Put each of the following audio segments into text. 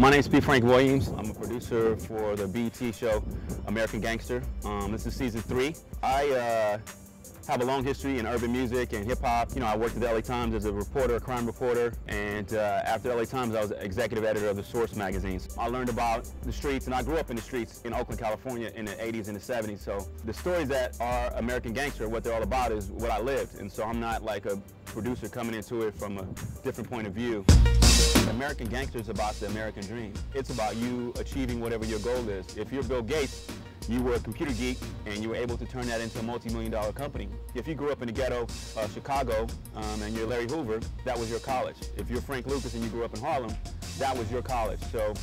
My name's Frank Williams. I'm a producer for the BET show American Gangster. This is season 3. I have a long history in urban music and hip-hop. You know, I worked at the LA Times as a reporter, a crime reporter, and after LA Times I was executive editor of the Source magazines. I learned about the streets, and I grew up in the streets in Oakland, California in the 80s and the 70s, so the stories that are American Gangster, what they're all about is what I lived, and so I'm not like a producer coming into it from a different point of view. American Gangster is about the American dream. It's about you achieving whatever your goal is. If you're Bill Gates, you were a computer geek and you were able to turn that into a multi-million-dollar company. If you grew up in the ghetto of Chicago and you're Larry Hoover, that was your college. If you're Frank Lucas and you grew up in Harlem, that was your college. So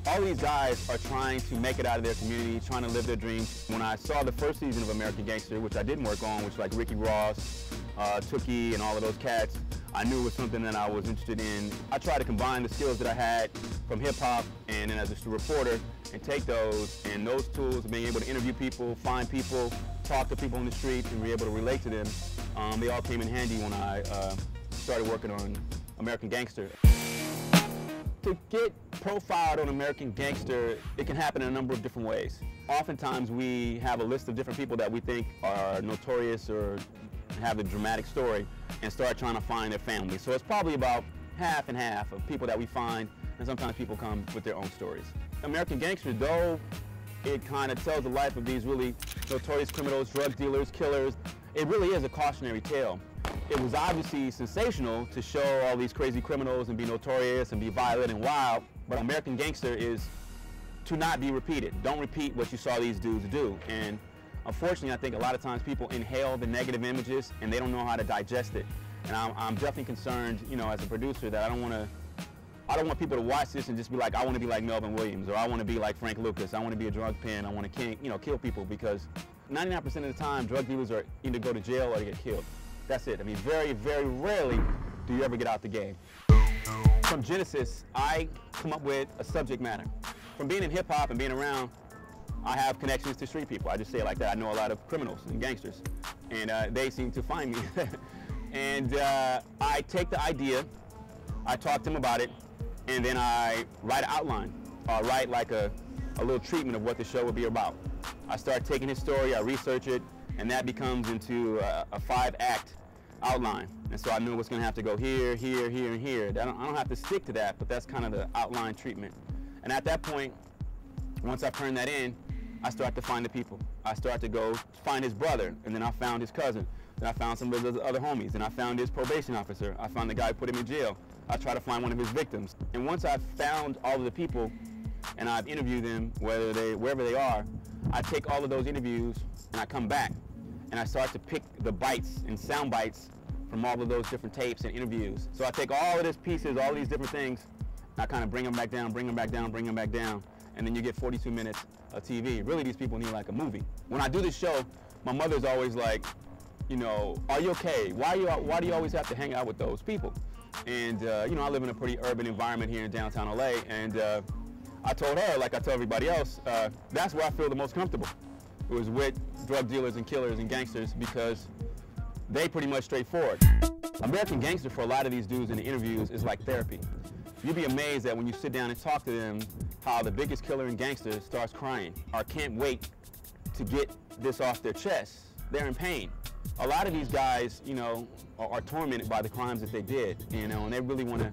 all these guys are trying to make it out of their community, trying to live their dreams. When I saw the first season of American Gangster, which I didn't work on, which like Ricky Ross, Tookie, and all of those cats, I knew it was something that I was interested in. I tried to combine the skills that I had from hip-hop and then as a reporter and take those and those tools, being able to interview people, find people, talk to people on the streets and be able to relate to them. They all came in handy when I started working on American Gangster. To get profiled on American Gangster, it can happen in a number of different ways. Oftentimes we have a list of different people that we think are notorious or have a dramatic story and start trying to find their family. So it's probably about half and half of people that we find, and sometimes people come with their own stories. American Gangster, though it kind of tells the life of these really notorious criminals, drug dealers, killers, it really is a cautionary tale. It was obviously sensational to show all these crazy criminals and be notorious and be violent and wild, but American Gangster is to not be repeated. Don't repeat what you saw these dudes do. And unfortunately, I think a lot of times people inhale the negative images and they don't know how to digest it. And I'm definitely concerned, you know, as a producer, that I don't want people to watch this and just be like, I want to be like Melvin Williams, or I want to be like Frank Lucas, I want to be a drug pen, I want to kill people, because 99% of the time, drug dealers are either go to jail or they get killed. That's it. I mean, very, very rarely do you ever get out the game. From Genesis, I come up with a subject matter. From being in hip-hop and being around, I have connections to street people. I just say it like that. I know a lot of criminals and gangsters, and they seem to find me. And I take the idea, I talk to them about it, and then I write an outline, or write like a little treatment of what the show would be about. I start taking his story, I research it, and that becomes into a 5-act outline. And so I knew what's going to have to go here, here, here, and here. I don't have to stick to that, but that's kind of the outline treatment. And at that point, once I turn that in, I start to find the people. I start to go find his brother, and then I found his cousin. Then I found some of his other homies, and I found his probation officer. I found the guy who put him in jail. I try to find one of his victims. And once I've found all of the people, and I've interviewed them, wherever they are, I take all of those interviews, and I come back, and I start to pick the bites and sound bites from all of those different tapes and interviews. So I take all of these pieces, all these different things, and I kind of bring them back down, bring them back down, bring them back down, and then you get 42 minutes of TV. Really, these people need like a movie. When I do this show, my mother's always like, you know, are you okay? Why do you always have to hang out with those people? And, you know, I live in a pretty urban environment here in downtown LA, and I told her, like I tell everybody else, that's where I feel the most comfortable. It was with drug dealers and killers and gangsters, because they pretty much straightforward. American Gangster for a lot of these dudes in the interviews is like therapy. You'd be amazed that when you sit down and talk to them, how the biggest killer and gangster starts crying or can't wait to get this off their chest. They're in pain. A lot of these guys, you know, are tormented by the crimes that they did, you know, and they really want to,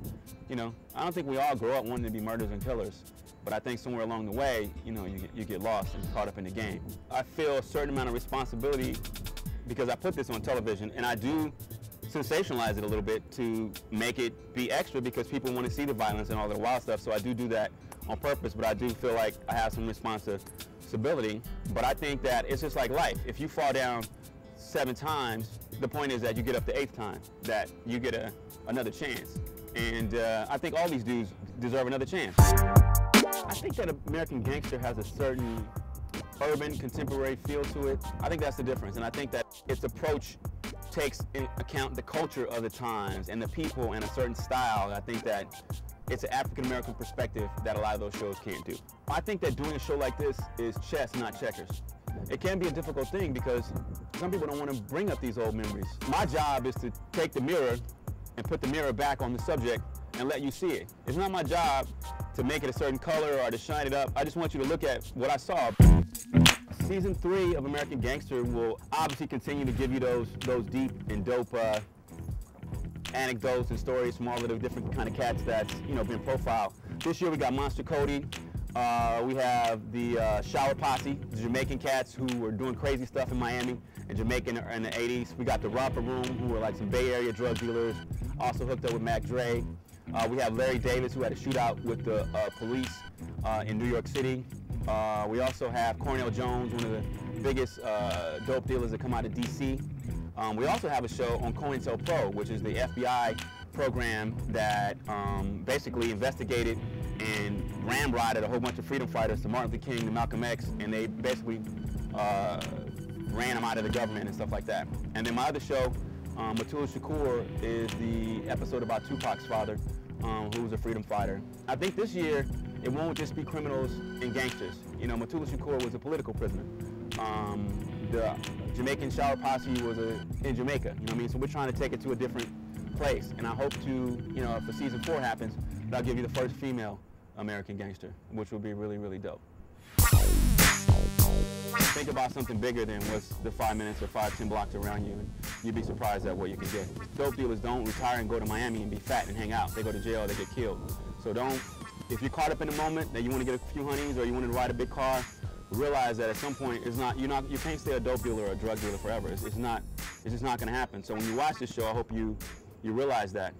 you know, I don't think we all grow up wanting to be murderers and killers, but I think somewhere along the way, you know, you get lost and caught up in the game. I feel a certain amount of responsibility because I put this on television, and I do sensationalize it a little bit to make it be extra because people want to see the violence and all the wild stuff, so I do that on purpose, but I do feel like I have some responsibility. But I think that it's just like life. If you fall down 7 times, the point is that you get up the 8th time, that you get another chance. And I think all these dudes deserve another chance. I think that American Gangster has a certain urban, contemporary feel to it. I think that's the difference, and I think that its approach takes into account the culture of the times and the people and a certain style. I think that it's an African-American perspective that a lot of those shows can't do. I think that doing a show like this is chess, not checkers. It can be a difficult thing because some people don't want to bring up these old memories. My job is to take the mirror and put the mirror back on the subject and let you see it. It's not my job to make it a certain color or to shine it up. I just want you to look at what I saw. Season 3 of American Gangster will obviously continue to give you those deep and dope anecdotes and stories from all of the different kind of cats that's been profiled. This year we got Monster Cody. We have the Shower Posse, the Jamaican cats who were doing crazy stuff in Miami and Jamaica in the 80s. We got the Romper Room, who were like some Bay Area drug dealers, also hooked up with Mac Dre. We have Larry Davis, who had a shootout with the police in New York City. We also have Cornell Jones, one of the biggest dope dealers that come out of DC. We also have a show on COINTELPRO, which is the FBI program that basically investigated and ramrodded a whole bunch of freedom fighters to Martin Luther King, to Malcolm X, and they basically ran them out of the government and stuff like that. And then my other show, Matul Shakur, is the episode about Tupac's father, who was a freedom fighter. I think this year it won't just be criminals and gangsters. Matul Shakur was a political prisoner. The Jamaican Shower Posse was in Jamaica. So we're trying to take it to a different place. And I hope to, if season 4 happens, that I'll give you the first female American gangster, which will be really, really dope. Think about something bigger than what's the 5 minutes or 5-10 blocks around you, and you'd be surprised at what you can get. Dope dealers don't retire and go to Miami and be fat and hang out. They go to jail, they get killed. So if you're caught up in the moment that you want to get a few honeys or you want to ride a big car, realize that at some point you can't stay a dope dealer or a drug dealer forever. It's just not going to happen. So when you watch this show, I hope you realize that.